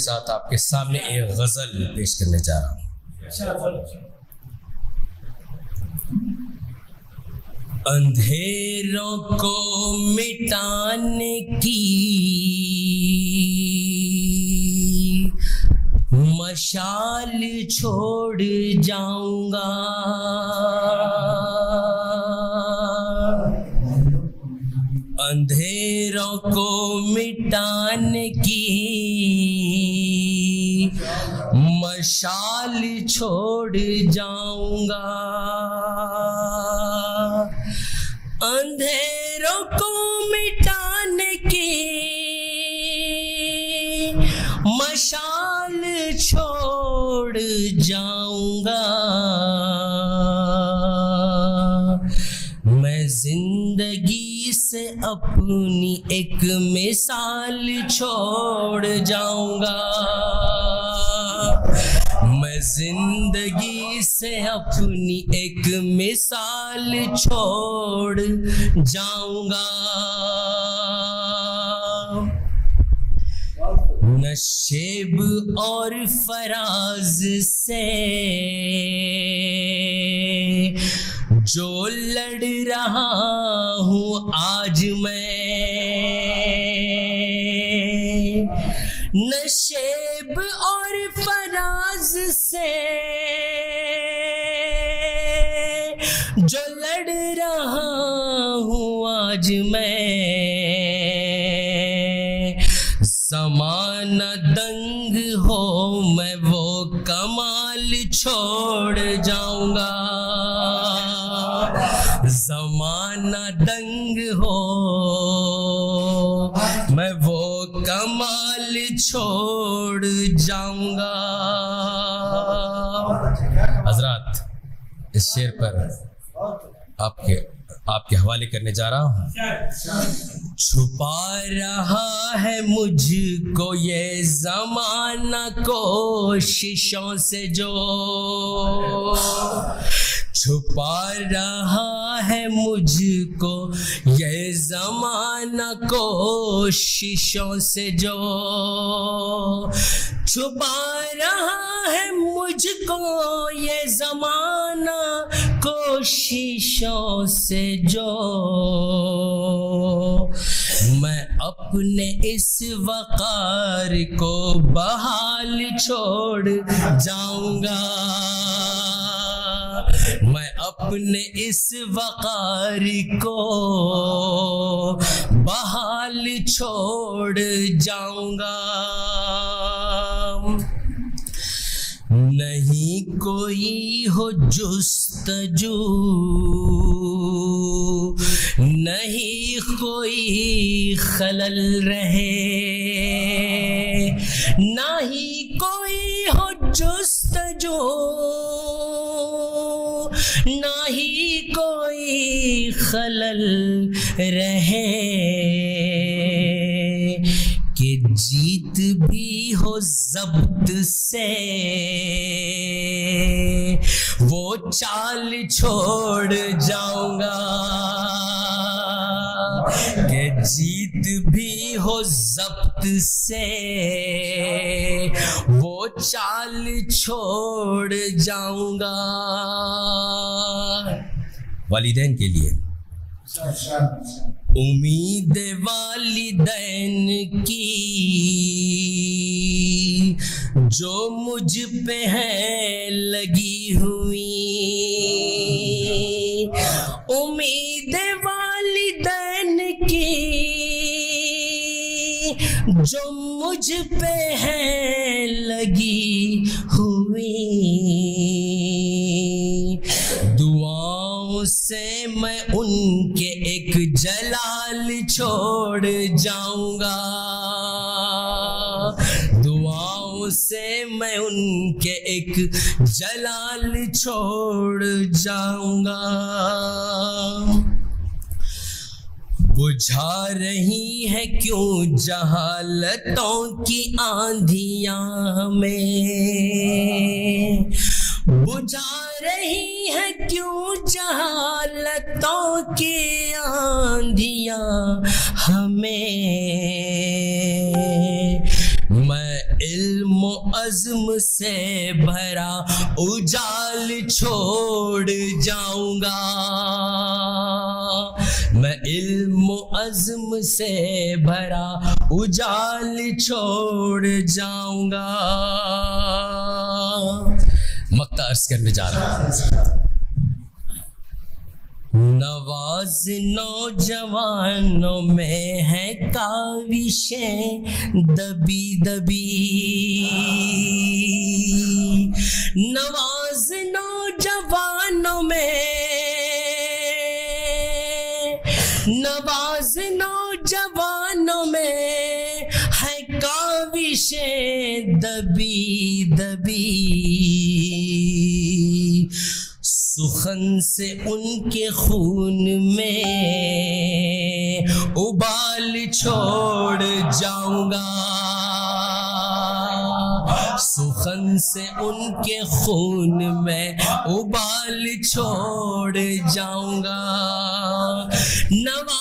साथ आपके सामने एक गजल पेश करने जा रहा हूँ। अंधेरों को मिटाने की मशाल छोड़ जाऊंगा, अंधेरों को मिटाने की मशाल छोड़ जाऊंगा, अंधेरों को मिटाने की मशाल छोड़ जाऊंगा। मैं जिंदगी से अपनी एक मिसाल छोड़ जाऊंगा, मैं जिंदगी से अपनी एक मिसाल छोड़ जाऊंगा। नशेब और फराज से जो लड़ रहा हूँ आज मैं, नशेब और फराज से जो लड़ रहा हूँ आज मैं, ज़माना दंग हो मैं वो कमाल छोड़ जाऊंगा, ज़माना दंग हो मैं वो कमाल छोड़ जाऊंगा। हजरात, इस शेर पर आपके हवाले करने जा रहा हूँ। छुपा रहा है मुझको ये ज़माना कोशिशों से जो, छुपा रहा है मुझको ये ज़माना कोशिशों से जो, छुपा रहा है मुझको ये ज़माना कोशिशों से जो, मैं अपने इस वक़ार को बहाल छोड़ जाऊंगा, मैं अपने इस वक़ार को बहाल छोड़ जाऊंगा। नहीं कोई हो जुस्तजू, नहीं कोई खलल रहे, नहीं कोई हो जुस्तजू, नहीं कोई खलल रहे, कि जीत भी हो ज़ब्त से वो चाल छोड़ जाऊंगा, कि जीत भी हो ज़ब्त से वो चाल छोड़ जाऊंगा। वालिदैन के लिए उम्मीद वालिदैन की जो मुझ पे है लगी हुई, उम्मीद वालिदैन की जो मुझ पे है लगी हुई, दुआओं से मैं उनके एक जलाल छोड़ जाऊंगा, दुआओं से मैं उनके एक जलाल छोड़ जाऊंगा। बुझा रही है क्यों जहालतों की आंधियां हमें, बुझा रही है क्यों जहालतों की आंधियां हमें, मैं इल्म अज़्म से भरा उजाल छोड़ जाऊंगा, मैं इल्म अज़्म से भरा उजाल छोड़ जाऊंगा। मक्ता अर्ज करने जा रहा हूं। नवाज नौजवानों में है काविशें दबी दबी, नवाज नौजवानों में, नवाज नौजवानों में है काविशें दबी दबी, सुखन से उनके खून में उबाल छोड़ जाऊंगा, सुखन से उनके खून में उबाल छोड़ जाऊंगा। नवा